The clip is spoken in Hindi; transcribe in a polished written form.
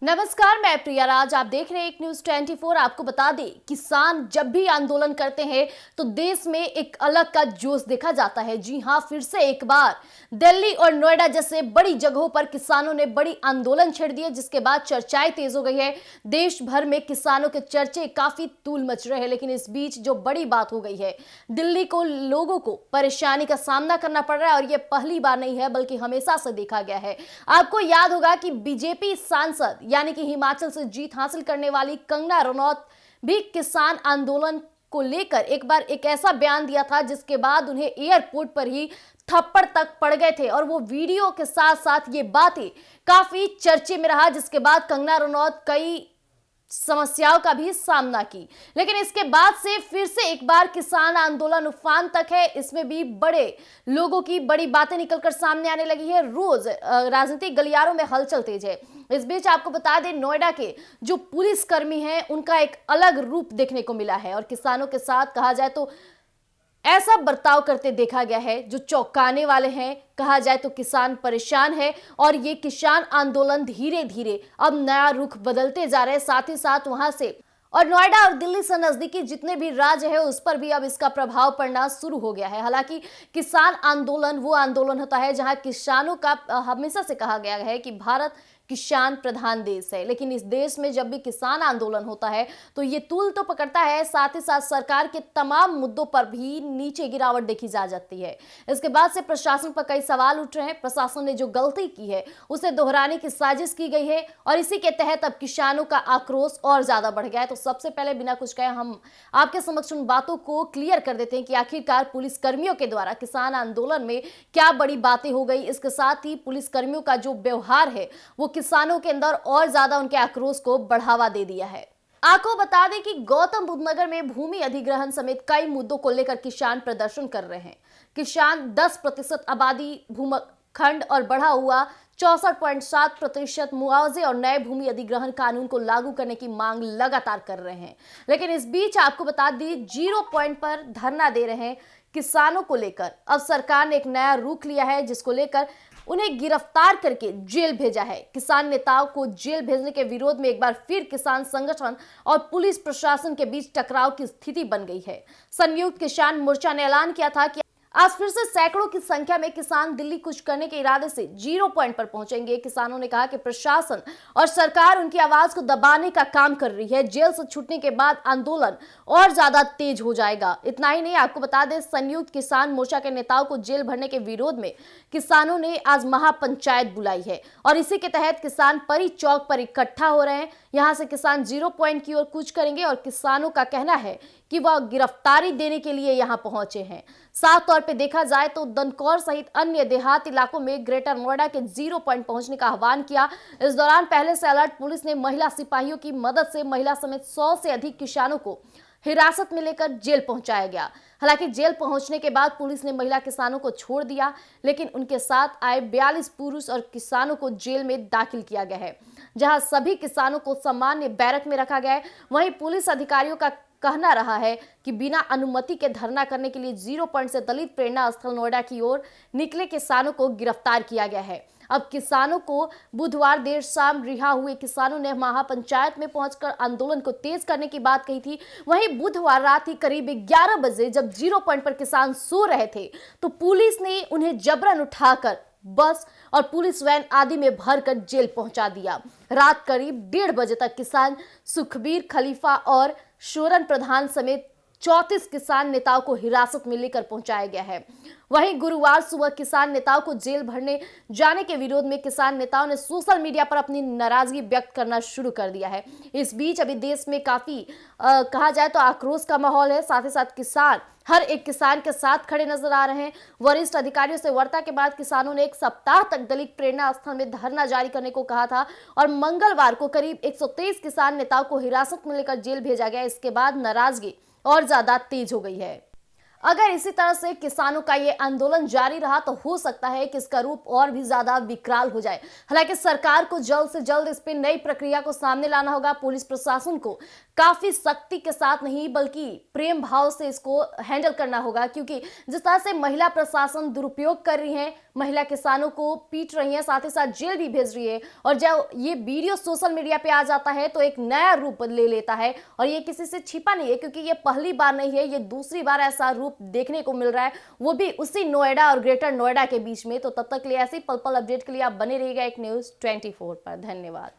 नमस्कार, मैं प्रिया राज। आप देख रहे हैं एक न्यूज 24। आपको बता दें, किसान जब भी आंदोलन करते हैं तो देश में एक अलग का जोश देखा जाता है। जी हां, फिर से एक बार दिल्ली और नोएडा जैसे बड़ी जगहों पर किसानों ने बड़ी आंदोलन छेड़ दिए, जिसके बाद चर्चाएं तेज हो गई है। देश भर में किसानों के चर्चे काफी तूल मच रहे हैं। लेकिन इस बीच जो बड़ी बात हो गई है, दिल्ली को लोगों को परेशानी का सामना करना पड़ रहा है और यह पहली बार नहीं है बल्कि हमेशा से देखा गया है। आपको याद होगा कि बीजेपी सांसद यानी कि हिमाचल से जीत हासिल करने वाली कंगना रनौत भी किसान आंदोलन को लेकर एक बार एक ऐसा बयान दिया था जिसके बाद उन्हें एयरपोर्ट पर ही थप्पड़ तक पड़ गए थे और वो वीडियो के साथ साथ ये बातें काफी चर्चे में रहा, जिसके बाद कंगना रनौत कई समस्याओं का भी सामना की। लेकिन इसके बाद से फिर से एक बार किसान आंदोलन उफान तक है। इसमें भी बड़े लोगों की बड़ी बातें निकलकर सामने आने लगी है। रोज राजनीतिक गलियारों में हलचल तेज है। इस बीच आपको बता दें, नोएडा के जो पुलिसकर्मी हैं उनका एक अलग रूप देखने को मिला है और किसानों के साथ कहा जाए तो ऐसा बर्ताव करते देखा गया है जो चौंकाने वाले हैं। कहा जाए तो किसान परेशान है और ये किसान आंदोलन धीरे धीरे अब नया रुख बदलते जा रहे हैं। साथ ही साथ वहां से और नोएडा और दिल्ली से नजदीकी जितने भी राज्य है उस पर भी अब इसका प्रभाव पड़ना शुरू हो गया है। हालांकि किसान आंदोलन वो आंदोलन होता है जहां किसानों का हमेशा से कहा गया है कि भारत किसान प्रधान देश है, लेकिन इस देश में जब भी किसान आंदोलन होता है तो ये तूल तो पकड़ता है, साथ ही साथ सरकार के तमाम मुद्दों पर भी नीचे गिरावट देखी जा जाती है। इसके बाद से प्रशासन पर कई सवाल उठ रहे हैं। प्रशासन ने जो गलती की है उसे दोहराने की साजिश की गई है और इसी के तहत अब किसानों का आक्रोश और ज्यादा बढ़ गया है। तो सबसे पहले बिना कुछ कहे हम आपके समक्ष उन बातों को क्लियर कर देते हैं कि आखिरकार पुलिस कर्मियों के द्वारा किसान आंदोलन में क्या बड़ी बातें हो गई। इसके साथ ही पुलिस कर्मियों का जो व्यवहार है वो किसानों के अंदर और ज्यादा उनके आक्रोश को बढ़ावा दे दिया है। आपको बता दें कि गौतम बुद्ध नगर में भूमि अधिग्रहण समेत कई मुद्दों को लेकर किसान प्रदर्शन कर रहे हैं। किसान 10% आबादी भूखंड और बढ़ा हुआ 64.7% मुआवजे और नए भूमि अधिग्रहण कानून को लागू करने की मांग लगातार कर रहे हैं। लेकिन इस बीच आपको बता दें, 0 पॉइंट पर धरना दे रहे हैं किसानों को लेकर। अब सरकार ने एक नया रुख लिया है जिसको लेकर उन्हें गिरफ्तार करके जेल भेजा है। किसान नेताओं को जेल भेजने के विरोध में एक बार फिर किसान संगठन और पुलिस प्रशासन के बीच टकराव की स्थिति बन गई है। संयुक्त किसान मोर्चा ने ऐलान किया था कि आज फिर से सैकड़ों की संख्या में किसान दिल्ली कूच करने के इरादे से 0 पॉइंट पर पहुंचेंगे। किसानों ने कहा कि प्रशासन और सरकार उनकी आवाज को दबाने का काम कर रही है। जेल से छूटने के बाद आंदोलन और ज्यादा तेज हो जाएगा। इतना ही नहीं, आपको बता दें, संयुक्त किसान मोर्चा के नेताओं को जेल भरने के विरोध में किसानों ने आज महापंचायत बुलाई है और इसी के तहत किसान परी चौक पर इकट्ठा हो रहे हैं। यहां से किसान 0 पॉइंट की ओर कूच करेंगे और किसानों का कहना है कि वह गिरफ्तारी देने के लिए यहां पहुंचे हैं। साफ तौर पे देखा जाए तो दनकौर सहित अन्य देहात इलाकों में ग्रेटर नोएडा के 0 पॉइंट पहुंचने का आह्वान किया। इस दौरान पहले से अलर्ट पुलिस ने महिला सिपाहियों की मदद से महिला समेत 100 से अधिक किसानों को हिरासत में लेकर जेल पहुंचाया गया। हालांकि जेल पहुंचने के बाद पुलिस ने महिला किसानों को छोड़ दिया, लेकिन उनके साथ आए 42 पुरुष और किसानों को जेल में दाखिल किया गया है, जहां सभी किसानों को सामान्य बैरक में रखा गया है। वहीं पुलिस अधिकारियों का कहना रहा है कि बिना अनुमति के धरना करने के लिए 0 पॉइंट से दलित प्रेरणा स्थल नोएडा की ओर निकले किसानों को गिरफ्तार किया गया है। अब किसानों को बुधवार देर शाम रिहा हुए किसानों ने महापंचायत में पहुंचकर आंदोलन को तेज करने की बात कही थी। वहीं बुधवार रात ही करीब 11 बजे जब 0 पॉइंट पर किसान सो रहे थे तो पुलिस ने उन्हें जबरन उठाकर बस और पुलिस वैन आदि में भरकर जेल पहुंचा दिया। रात करीब 1:30 बजे तक किसान सुखबीर खलीफा और शोरन प्रधान समेत 34 किसान नेताओं को हिरासत में लेकर पहुंचाया गया है। वहीं गुरुवार सुबह किसान नेताओं को जेल भरने जाने के विरोध में किसान नेताओं ने सोशल मीडिया पर अपनी नाराजगी व्यक्त करना शुरू कर दिया है। इस बीच अभी देश में काफी कहा जाए तो आक्रोश का माहौल है। साथ ही साथ किसान हर एक किसान के साथ खड़े नजर आ रहे हैं। वरिष्ठ अधिकारियों से वार्ता के बाद किसानों ने 1 सप्ताह तक दलित प्रेरणा स्थल में धरना जारी करने को कहा था और मंगलवार को करीब 123 किसान नेताओं को हिरासत में लेकर जेल भेजा गया। इसके बाद नाराजगी और ज्यादा तेज हो गई है। अगर इसी तरह से किसानों का ये आंदोलन जारी रहा तो हो सकता है कि इसका रूप और भी ज्यादा विकराल हो जाए। हालांकि सरकार को जल्द से जल्द इस पे नई प्रक्रिया को सामने लाना होगा। पुलिस प्रशासन को काफी सख्ती के साथ नहीं बल्कि प्रेम भाव से इसको हैंडल करना होगा, क्योंकि जिस तरह से महिला प्रशासन दुरुपयोग कर रही है, महिला किसानों को पीट रही है, साथ ही साथ जेल भी भेज रही है, और जब ये वीडियो सोशल मीडिया पे आ जाता है तो एक नया रूप ले लेता है। और ये किसी से छिपा नहीं है, क्योंकि ये पहली बार नहीं है, ये दूसरी बार ऐसा रूप देखने को मिल रहा है, वो भी उसी नोएडा और ग्रेटर नोएडा के बीच में। तो तब तक के लिए ऐसी पल पल अपडेट के लिए आप बने रहिएगा एक न्यूज़ 24 पर। धन्यवाद।